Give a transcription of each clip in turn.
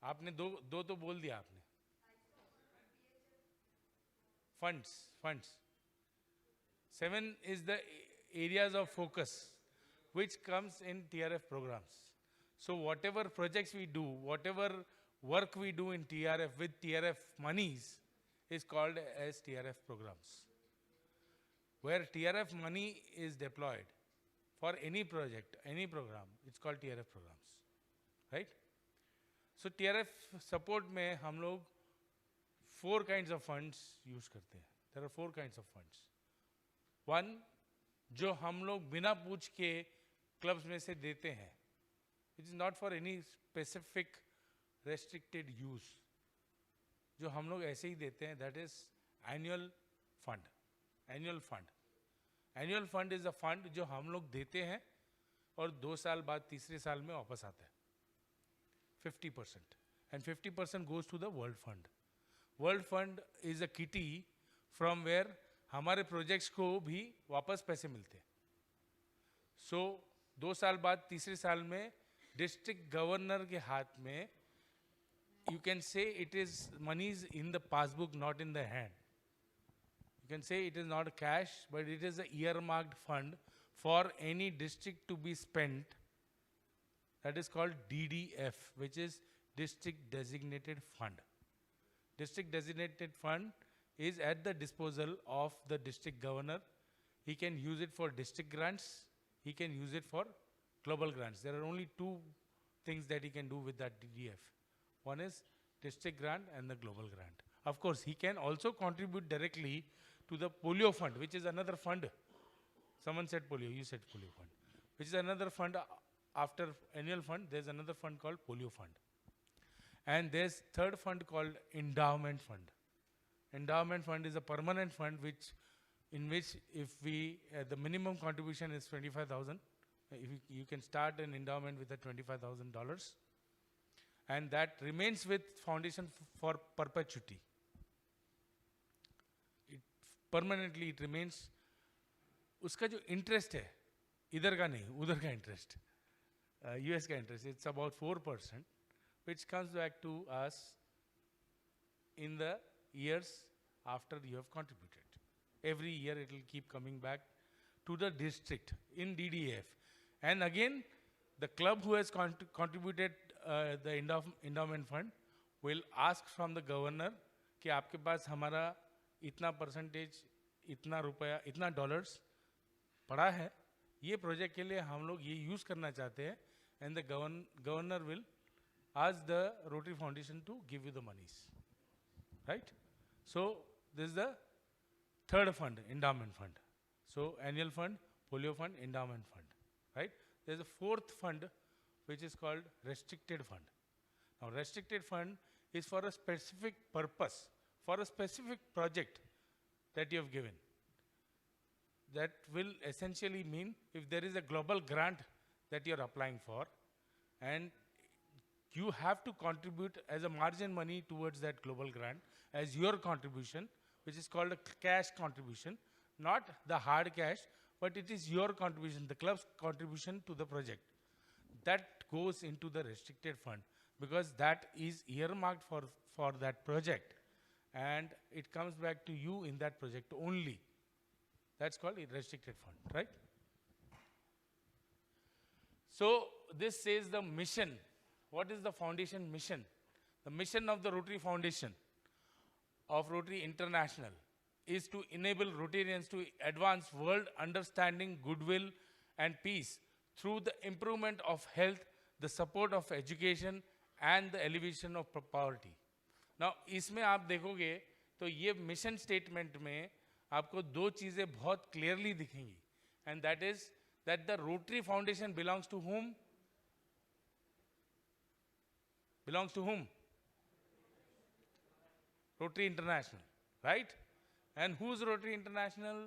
आपने दो दो तो बोल दिया आपने. Funds. 7 is the areas of focus which comes in TRF programs. So whatever projects we do, whatever work we do in TRF with TRF monies is called as TRF programs. Where TRF money is deployed for any project, any program, it's called TRF programs, right? So TRF support में हम लोग 4 kinds of funds use करते हैं. There are 4 kinds of funds. One, जो हम लोग बिना पूछ के क्लब्स में से देते हैं. It is not for any specific restricted use. जो हम लोग ऐसे ही देते हैं, that is annual fund. Annual fund. Annual fund is a fund जो हम लोग देते हैं और 2 साल बाद तीसरे साल में वापस आता है. 50%. And 50% goes to the World Fund. World Fund is a kitty from where हमारे प्रोजेक्ट्स को भी वापस पैसे मिलते हैं. सो 2 साल बाद तीसरे साल में डिस्ट्रिक्ट गवर्नर के हाथ में, you can say it is monies in the passbook, not in the hand. You can say it is not cash, but it is a earmarked fund for any district to be spent. That is called DDF, which is District Designated Fund. District Designated Fund is at the disposal of the district governor. He can use it for district grants. He can use it for global grants. There are only 2 things that he can do with that DDF. One is district grant and the global grant. Of course, he can also contribute directly to the polio fund, which is another fund. Someone said polio, you said polio fund, which is another fund after annual fund. There's another fund called polio fund. And there's third fund called endowment fund. Endowment fund is a permanent fund in which if we, the minimum contribution is 25,000. You can start an endowment with a $25,000. And that remains with foundation for perpetuity. Permanently it remains. उसका जो interest है, इधर का नहीं, उधर का interest, US का interest, it's about 4%, which comes back to us in the years after you have contributed. Every year it will keep coming back to the district in DDF. And again, the club who has contributed the endowment fund will ask from the governor कि आपके पास हमारा इतना percentage, इतना रुपया, इतना dollars पड़ा है, ये प्रोजेक्ट के लिए हम लोग ये यूज़ करना चाहते हैं, and the governor will ask the Rotary Foundation to give you the monies, right? So this is the third fund, endowment fund. So annual fund, polio fund, endowment fund, right? There's a fourth fund which is called restricted fund. Now restricted fund is for a specific purpose, for a specific project that you have given. That will essentially mean if there is a global grant that you are applying for and you have to contribute as a margin money towards that global grant as your contribution, which is called a cash contribution, not the hard cash, but it is your contribution, the club's contribution to the project. That goes into the restricted fund because that is earmarked for that project and it comes back to you in that project only. That's called a restricted fund, right? So this says the mission. What is the foundation mission? The mission of the Rotary Foundation of Rotary International is to enable Rotarians to advance world understanding, goodwill, and peace through the improvement of health, the support of education, and the elevation of poverty. Now, इसमें आप देखोगे तो ये mission statement में आपको 2 चीज़ें बहुत clearly दिखेंगी, and that is that the Rotary Foundation belongs to whom? Belongs to whom? Rotary International, right? And who's Rotary International?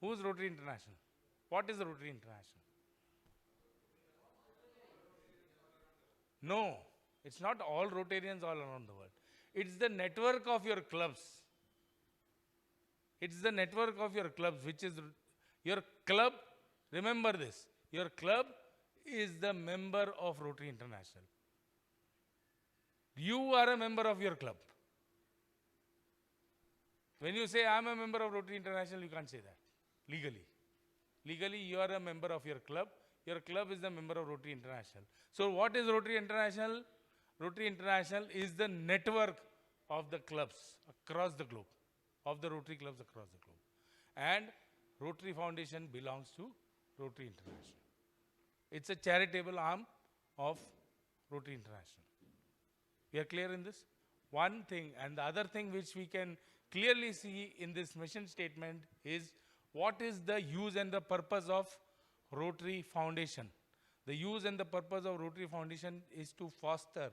Who's Rotary International? What is Rotary International? No, it's not all Rotarians all around the world. It's the network of your clubs. It's the network of your clubs, which is your club. Remember this, your club is the member of Rotary International. You are a member of your club. When you say, I'm a member of Rotary International, you can't say that legally. Legally, you are a member of your club. Your club is the member of Rotary International. So what is Rotary International? Rotary International is the network of the clubs across the globe, of the Rotary clubs across the globe. And Rotary Foundation belongs to Rotary International. It's a charitable arm of Rotary International. We are clear in this? One thing, and the other thing which we can clearly see in this mission statement is what is the use and the purpose of Rotary Foundation. The use and the purpose of Rotary Foundation is to foster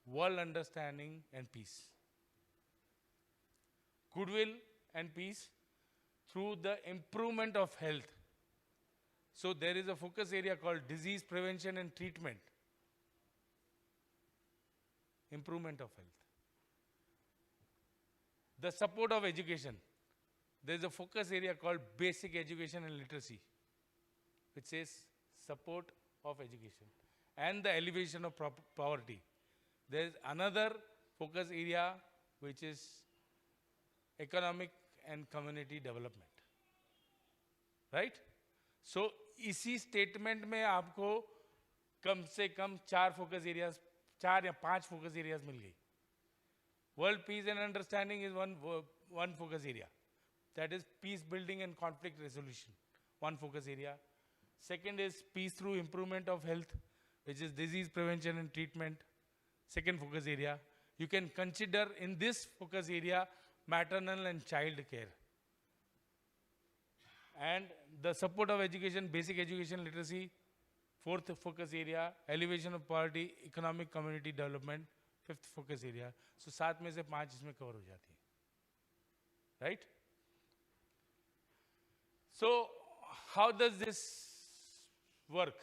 world understanding and peace. Goodwill and peace through the improvement of health. So there is a focus area called disease prevention and treatment. Improvement of health. The support of education. There is a focus area called basic education and literacy, which says support of education and the elevation of poverty. There is another focus area which is economic and community development. Right? So इसी statement में आपको कम से कम 4 focus areas, 4 या 5 focus areas मिल गई. World peace and understanding is one focus area. That is peace building and conflict resolution. One focus area. Second is peace through improvement of health, which is disease prevention and treatment. Second focus area. You can consider in this focus area maternal and child care. And the support of education, basic education literacy. Fourth focus area, elevation of poverty, economic community development. Fifth focus area. So 7 में से 5 इसमें cover हो जाती है. Right? So how does this work?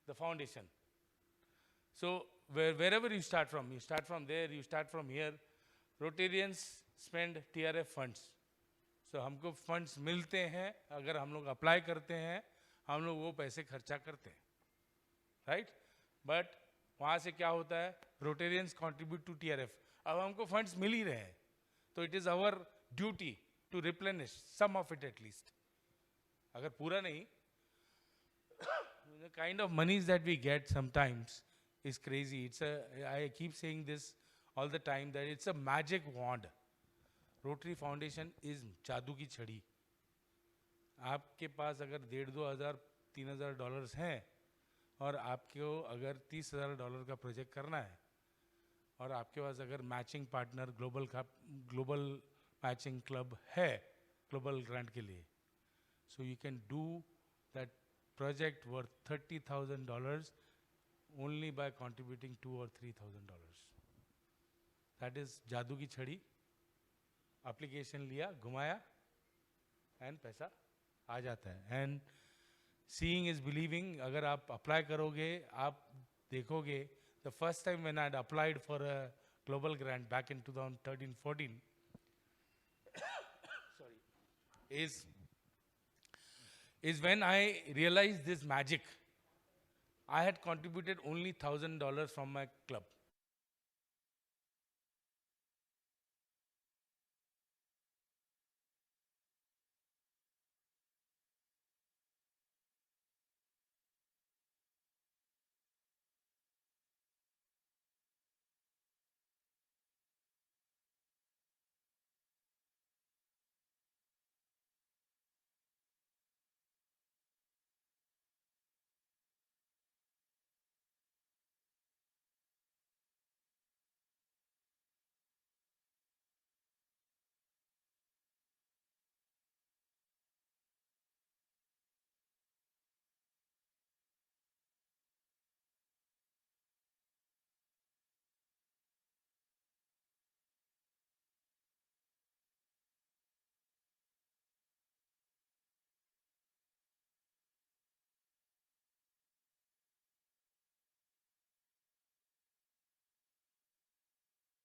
The foundation. So wherever you start from there, you start from here. Rotarians spend TRF funds. So हमको funds मिलते हैं, अगर हम लोग apply करते हैं, हम लोग वो पैसे खर्चा करते हैं. Right? But वहाँ से क्या होता है? Rotarians contribute to TRF. अब हमको funds मिल ही रहे हैं, तो it is our duty to replenish some of it at least. अगर पूरा नहीं, the kind of monies that we get sometimes is crazy. I keep saying this all the time that it's a magic wand. Rotary Foundation is जादू की छड़ी. आपके पास अगर $1,500-2,000 हैं और आपको अगर $30,000 का प्रोजेक्ट करना है और आपके पास अगर matching partner global matching club है ग्लोबल ग्रांट के लिए, so you can do that project worth $30,000 only by contributing $2,000 or $3,000. That is जादू की छड़ी. एप्लीकेशन लिया, घुमाया एंड पैसा आ जाता है. And seeing is believing. अगर आप अप्लाई करोगे, आप देखोगे, the first time when I had applied for a global grant back in 2013-14 sorry is when I realized this magic. I had contributed only $1,000 from my club.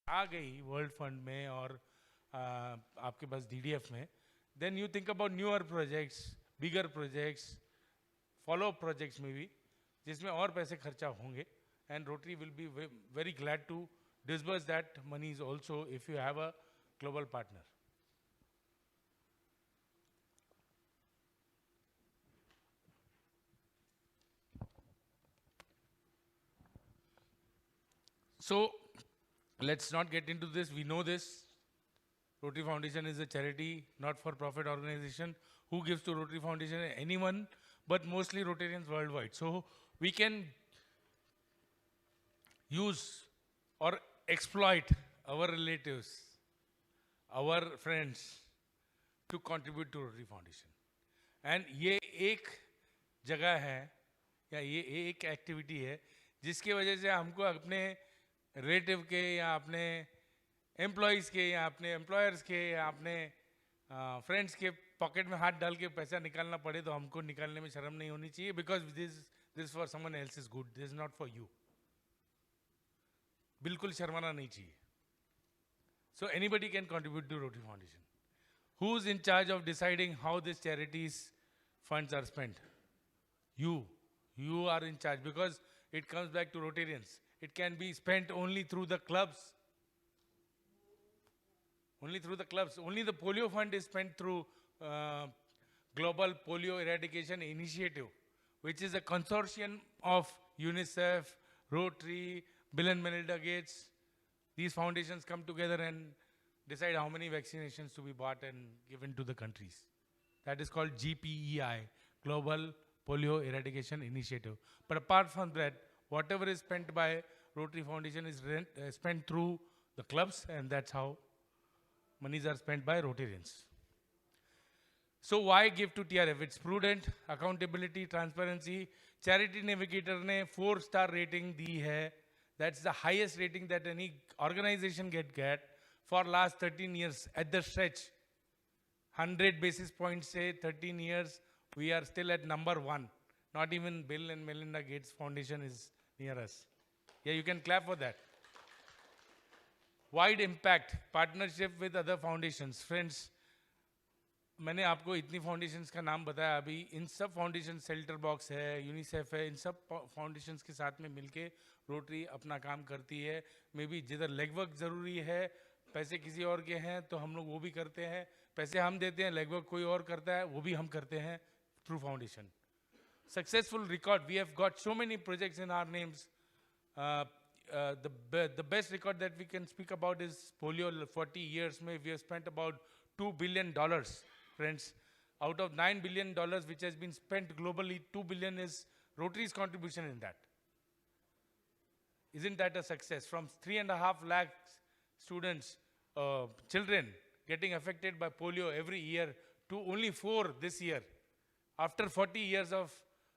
आ गई world fund में और आपके पास DDF में, then you think about newer projects, bigger projects, follow-up projects maybe. जिसमें और पैसे खर्चा होंगे, and Rotary will be very glad to disburse that monies also if you have a global partner. So let's not get into this. We know this. Rotary Foundation is a charity, not-for-profit organization. Who gives to Rotary Foundation? Anyone, but mostly Rotarians worldwide. So we can use or exploit our relatives, our friends to contribute to Rotary Foundation. And ये एक जगह है या ये एक activity है जिसकी वजह से हमको अपने रिलेटिव के या अपने एम्प्लॉयज़ के या अपने एम्प्लॉयर्स के या अपने फ्रेंड्स के पॉकेट में हाथ डाल के पैसा निकालना पड़े तो हमको निकालने में शर्म नहीं होनी चाहिए, because this for someone else is good, this is not for you. बिल्कुल शर्माना नहीं चाहिए. So anybody can contribute to Rotary Foundation. Who's in charge of deciding how this charity's funds are spent? You. You are in charge, because it comes back to Rotarians. It can be spent only through the clubs. Only through the clubs. Only the polio fund is spent through Global Polio Eradication Initiative, which is a consortium of UNICEF, Rotary, Bill and Melinda Gates. These foundations come together and decide how many vaccinations to be bought and given to the countries. That is called GPEI, Global Polio Eradication Initiative. But apart from that, whatever is spent by Rotary Foundation is spent through the clubs, and that's how monies are spent by Rotarians. So why give to TRF? It's prudent, accountability, transparency. Charity Navigator ने 4-star rating दी है. That's the highest rating that any organization get for last 13 years at the stretch. 100 basis points say 13 years, we are still at number 1. Not even Bill and Melinda Gates Foundation is near us. Yeah, you can clap for that. Wide impact, partnership with other foundations. Friends, मैंने आपको इतनी foundations का नाम बताया अभी. इन सब foundation, shelter box है, UNICEF है, इन सब फाउंडेशंस के साथ में मिलके रोटरी अपना काम करती है. मे बी जिधर लेगवर्क ज़रूरी है, पैसे किसी और के हैं तो हम लोग वो भी करते हैं. पैसे हम देते हैं, लेगवर्क कोई और करता है, वो भी हम करते हैं through foundation. Successful record, we have got so many projects in our names. The best record that we can speak about is polio. 40 years में we have spent about $2 billion, friends. Out of $9 billion which has been spent globally, $2 billion is Rotary's contribution in that. Isn't that a success? From 3.5 lakh students, children getting affected by polio every year to only 4 this year. After 40 years of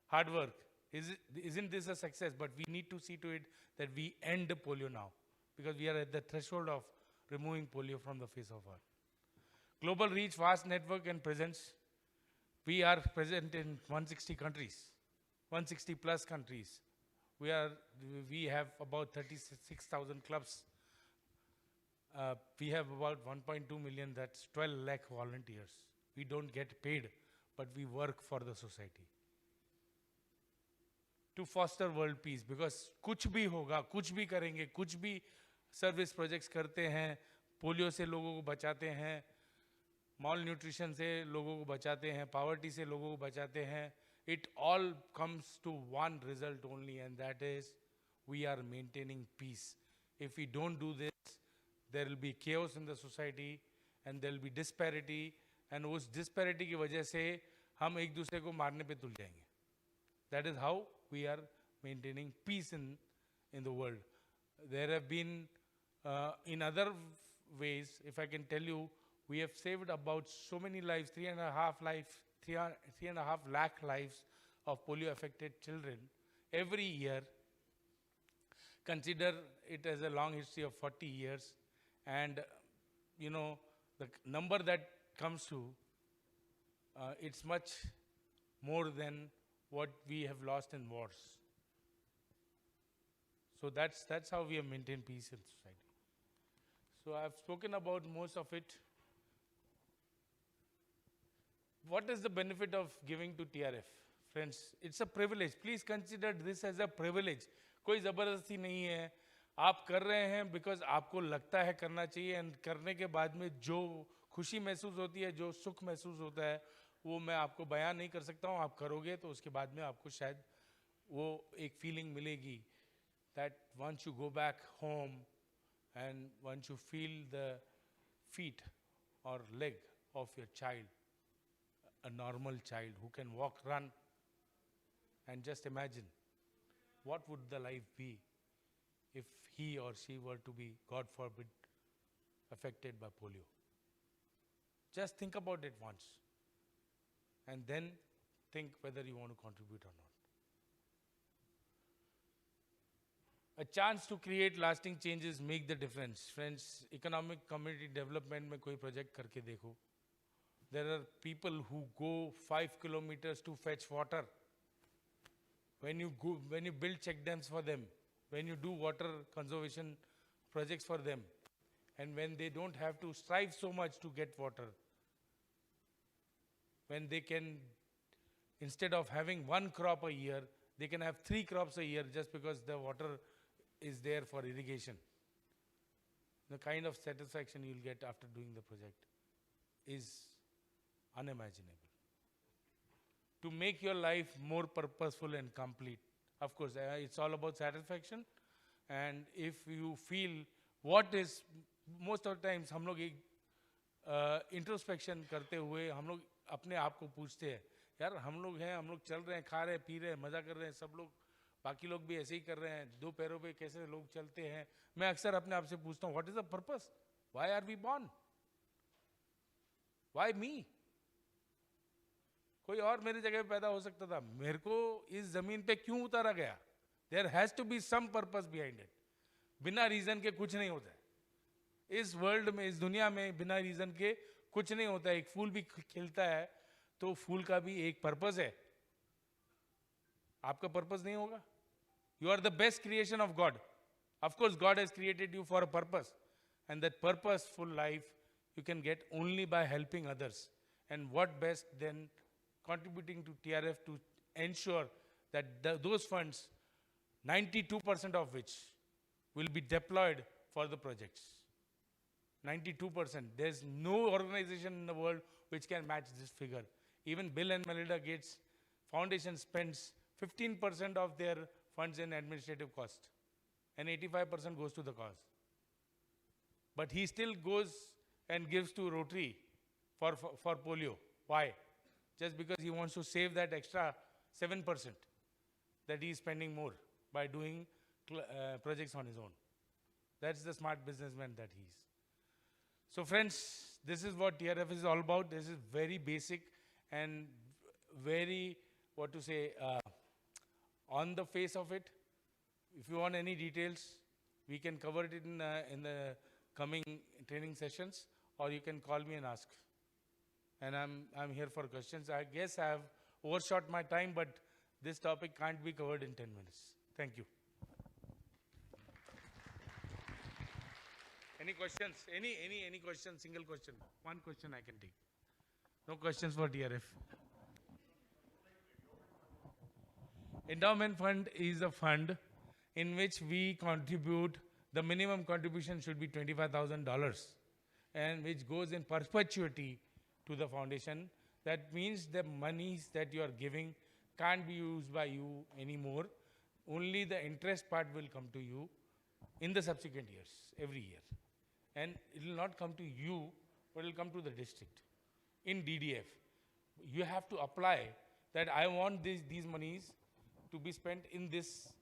hard work, isn't this a success? But we need to see to it that we end polio now, because we are at the threshold of removing polio from the face of earth. Global reach, vast network and presence. We are present in 160 countries, 160 plus countries. We have about 36,000 clubs. We have about 1.2 million, that's 12 lakh volunteers. We don't get paid, but we work for the society to foster world peace, because कुछ भी होगा, कुछ भी करेंगे, कुछ भी service projects करते हैं, पोलियो से लोगों को बचाते हैं, मॉल न्यूट्रिशन से लोगों को बचाते हैं, पावर्टी से लोगों को बचाते हैं. It all comes to one result only, and that is we are maintaining peace. If we don't do this, there will be chaos in the society and there will be disparity, and उस disparity की वजह से हम एक दूसरे को मारने पे तुल जाएंगे. That is how we are maintaining peace in the world. There have been, in other ways, if I can tell you, we have saved about so many lives, 3.5 lakh lives of polio-affected children every year. Consider it as a long history of 40 years. And, you know, the number that comes to, it's much more than what we have lost in wars. So that's how we have maintained peace in society. So I've spoken about most of it. What is the benefit of giving to TRF? Friends, it's a privilege. Please consider this as a privilege. कोई ज़बरदस्ती नहीं है, आप कर रहे हैं because आपको लगता है करना चाहिए, and करने के बाद में जो खुशी महसूस होती है, जो सुख महसूस होता है, वो मैं आपको बयान नहीं कर सकता हूँ. आप करोगे तो उसके बाद में आपको शायद वो एक feeling मिलेगी that once you go back home and once you feel the feet or leg of your child, a normal child who can walk, run, and just imagine what would the life be if he or she were to be, God forbid, affected by polio. Just think about it once and then think whether you want to contribute or not. A chance to create lasting changes make the difference. Friends, economic community development में कोई project करके देखो. There are people who go 5 kilometers to fetch water. When you build check dams for them, when you do water conservation projects for them, and when they don't have to strive so much to get water, when they can, instead of having 1 crop a year, they can have 3 crops a year just because the water is there for irrigation. The kind of satisfaction you'll get after doing the project is unimaginable. To make your life more purposeful and complete, of course, it's all about satisfaction. And if you feel what is, most of the times हम लोग एक introspection करते हुए हम लोग अपने आप को पूछते हैं, यार हम लोग हैं, हम लोग चल रहे हैं, खा रहे हैं, पी रहे हैं, मजा कर रहे हैं, सब लोग बाकी लोग भी ऐसे ही कर रहे हैं, 2 पैरों पे कैसे लोग चलते हैं. मैं अक्सर अपने आप से पूछता हूँ, what is the purpose? Why are we born? Why me? कोई और मेरी जगह पे पैदा हो सकता था, मेरे को इस जमीन पे क्यों उतारा गया? There has to be some purpose behind it. बिना रीजन के कुछ नहीं होता है इस वर्ल्ड में, इस दुनिया में. बिना रीजन के कुछ नहीं होता है. एक फूल भी खिलता है तो फूल का भी एक पर्पस है. आपका पर्पस नहीं होगा? You are the best creation of God. Of course, God has created you for a purpose. And that purposeful life you can get only by helping others. And what best than contributing to TRF to ensure that those funds, 92% of which will be deployed for the projects. 92%. There's no organization in the world which can match this figure. Even Bill and Melinda Gates Foundation spends 15% of their funds in administrative cost, and 85% goes to the cause. But he still goes and gives to Rotary for polio. Why? Just because he wants to save that extra 7% that he is spending more by doing projects on his own. That's the smart businessman that he is. So friends, this is what TRF is all about. This is very basic and very, what to say, on the face of it. If you want any details, we can cover it in the coming training sessions, or you can call me and ask. And I'm here for questions. I guess I have overshot my time, but this topic can't be covered in 10 minutes. Thank you. Any questions? Any question? Single question. One question I can take. No questions for TRF. Endowment fund is a fund in which we contribute. The minimum contribution should be $25,000, and which goes in perpetuity to the foundation. That means the monies that you are giving can't be used by you anymore. Only the interest part will come to you in the subsequent years, every year. And it will not come to you, but it will come to the district. In DDF, you have to apply that I want these monies to be spent in this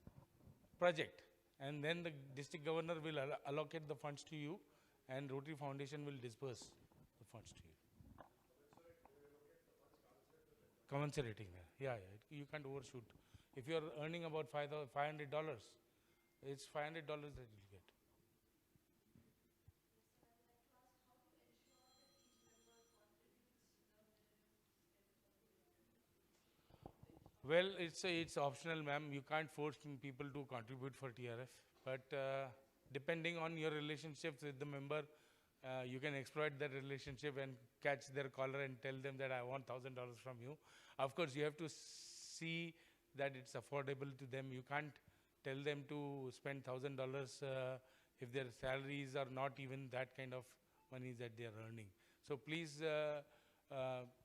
project. And then the district governor will allocate the funds to you, and Rotary Foundation will disperse the funds to you. Commensurating, yeah. You can't overshoot. If you are earning about $500, it's $500 that you'll get. Well, it's optional, ma'am. You can't force people to contribute for TRF. But depending on your relationships with the member, you can exploit that relationship and catch their collar and tell them that I want $1,000 from you. Of course, you have to see that it's affordable to them. You can't tell them to spend $1,000 if their salaries are not even that kind of money that they are earning. So please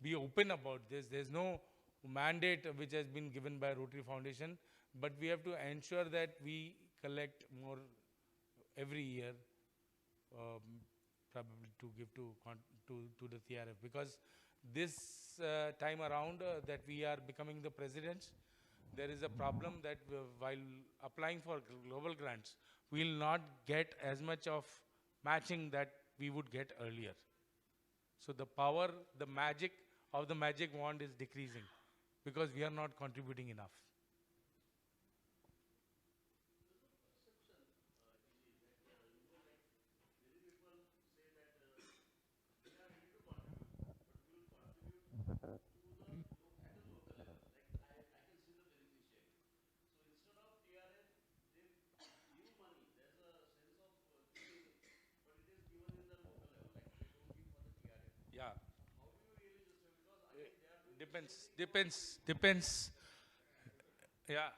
be open about this. There's no mandate which has been given by Rotary Foundation, but we have to ensure that we collect more every year, probably to give to the TRF, because this time around that we are becoming the presidents, there is a problem that while applying for global grants, we will not get as much of matching that we would get earlier. So the power, the magic of the magic wand is decreasing because we are not contributing enough. Yeah. Depends. Yeah.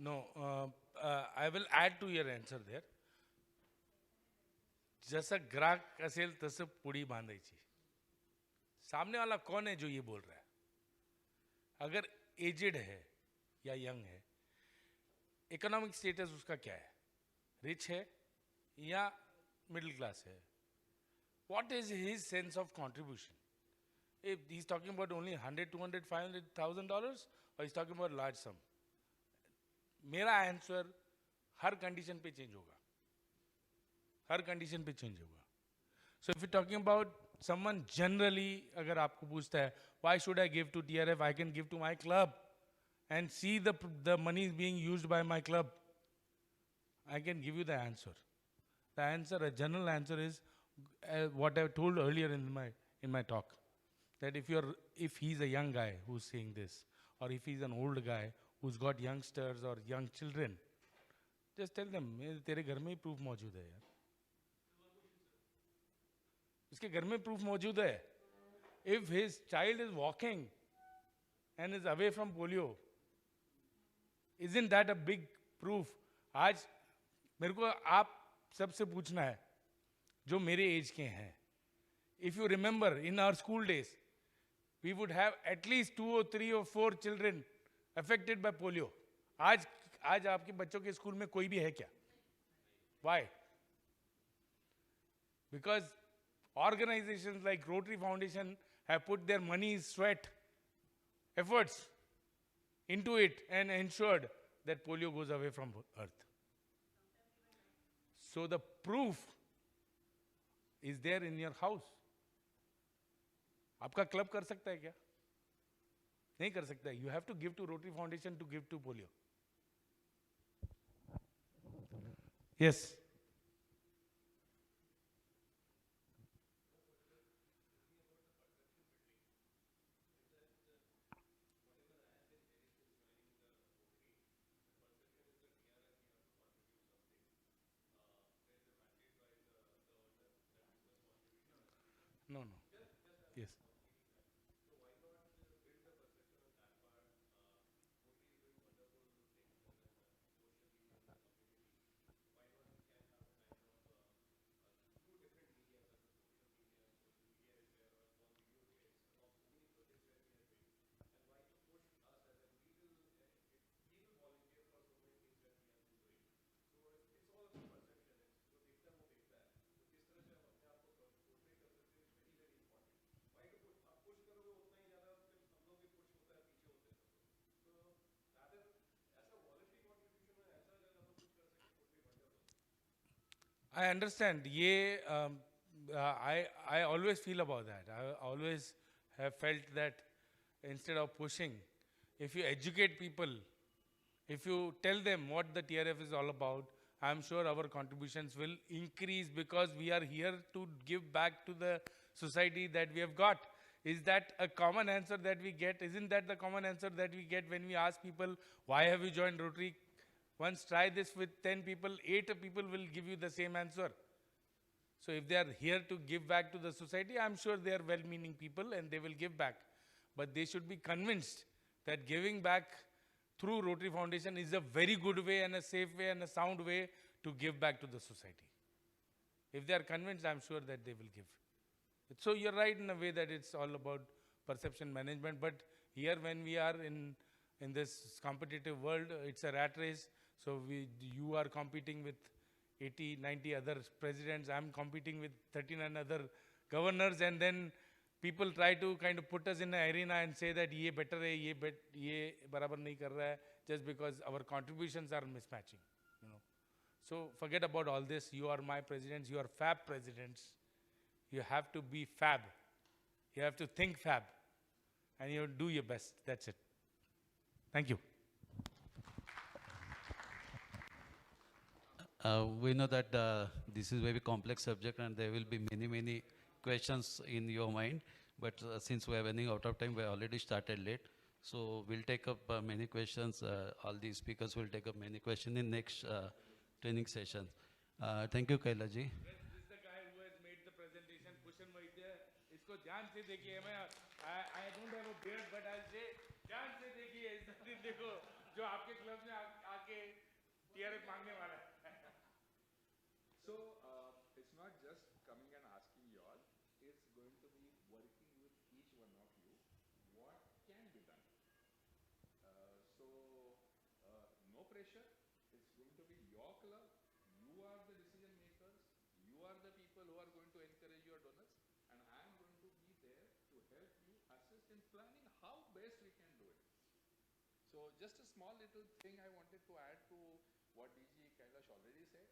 No, I will add to your answer there. जसं ग्राहक असेल तसं पुडी बांधायची. सामने वाला कौन है जो ये बोल रहा है? अगर एजेड है या यंग है, इकोनॉमिक स्टेटस उसका क्या है? रिच है या मिडिल क्लास है? What is his sense of contribution? If he's talking about only 100, 200, $500,000, or he's talking about large sum? मेरा आंसर हर कंडीशन पे चेंज होगा, हर कंडीशन पे चेंज होगा. So if you talking about someone generally, अगर आपको पूछता है why should I give to TRF, I can give to my club and see the money is being used by my club. I can give you the answer. The answer, a general answer, is what I told earlier in my talk, that if he's a young guy who's saying this, or if he's an old guy who's got youngsters or young children, just tell them, तेरे घर में ही proof मौजूद है यार. उसके घर में proof मौजूद है. If his child is walking and is away from polio, isn't that a big proof? आज मेरे को आप सबसे पूछना है जो मेरे एज के हैं. If you remember, in our school days, we would have at least 2 or 3 or 4 children affected by polio. आज आपके बच्चों के स्कूल में कोई भी है क्या? Why? Because organizations like Rotary Foundation have put their money, sweat, efforts into it and ensured that polio goes away from earth. So the proof is there in your house. आपका club कर सकता है क्या? नहीं कर सकता है. You have to give to Rotary Foundation to give to polio. Yes. No. Yes. I understand. I always feel about that. I always have felt that instead of pushing, if you educate people, if you tell them what the TRF is all about, I'm sure our contributions will increase because we are here to give back to the society that we have got. Is that a common answer that we get? Isn't that the common answer that we get when we ask people, why have you joined Rotary? Once try this with 10 people, 8 people will give you the same answer. So if they are here to give back to the society, I'm sure they are well-meaning people and they will give back. But they should be convinced that giving back through Rotary Foundation is a very good way and a safe way and a sound way to give back to the society. If they are convinced, I'm sure that they will give. So you're right in a way that it's all about perception management, but here when we are in this competitive world, it's a rat race. So you are competing with 80, 90 other presidents. I'm competing with 39 other governors, and then people try to kind of put us in an arena and say that ye better hai, ye barabar nahi kar raha hai, just because our contributions are mismatching. You know. So forget about all this. You are my presidents. You are fab presidents. You have to be fab. You have to think fab. And you do your best. That's it. Thank you. We know that this is a very complex subject and there will be many questions in your mind. But since we are running out of time, we already started late. So we'll take up many questions. All the speakers will take up many questions in next training session. Thank you, Kailash ji. इसको ध्यान से देखिए. I don't have a beard, but I'll say ध्यान से देखिए. इस दिन देखो जो आपके क्लब में आके TRF मांगने वाला है. So it's not just coming and asking you all. It's going to be working with each one of you. What can be done? No pressure. It's going to be your club. You are the decision makers. You are the people who are going to encourage your donors. And I am going to be there to help you assist in planning how best we can do it. So just a small little thing I wanted to add to what DG Kailash already said.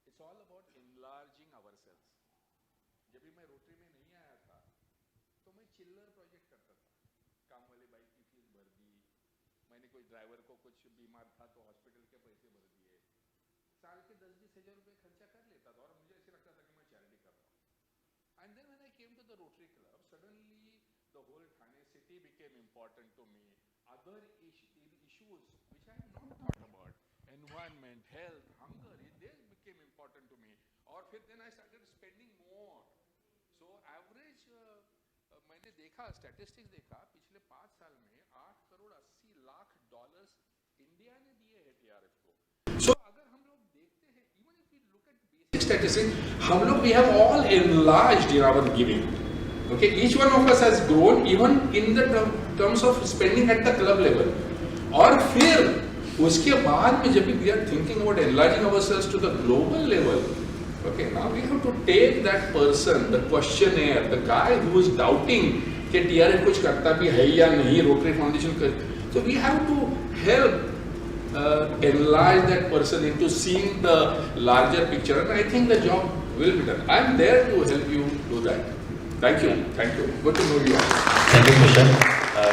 It's all about enlarging ourselves. जब भी मैं rotary में नहीं आया था, तो मैं चिल्लर प्रोजेक्ट करता था. काम वाली बाइक की फीस भर दी. मैंने कोई ड्राइवर को कुछ बीमार था तो हॉस्पिटल के पैसे भर दिए. साल के 10-20 हज़ार रुपए खर्चा कर लेता था और मुझे ऐसे लगता था कि मैं चैरिटी कर रहा हूँ. And then when I came to the Rotary Club, suddenly the whole Thane city became important to me. Other issues which I had not thought about, environment, health, hunger, they became important to me. और फिर then I started spending more. So average मैंने देखा statistics देखा पिछले 5 साल में $8.80 lakh India ने दिए हैं TRF को. So अगर हम लोग देखते हैं, even if we look at basic statistics, हम लोग we have all enlarged in our giving. Okay, each one of us has grown even in the terms of spending at the club level. और फिर उसके बाद में जब we are thinking about enlarging ourselves to the global level, okay, now we have to take that person, the questionnaire, the guy who is doubting कि TRF कुछ करता भी है या नहीं, Rotary Foundation कर, so we have to help enlarge that person into seeing the larger picture, and I think the job will be done. I am there to help you do that. Thank you. Thank you. Good to know you all. Thank you, Kushan.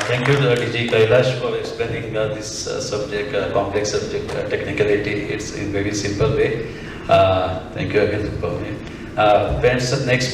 Thank you, DG Kailash, for explaining this subject, complex subject, technicality. It's in very simple way. Thank you again for me. Friends, next.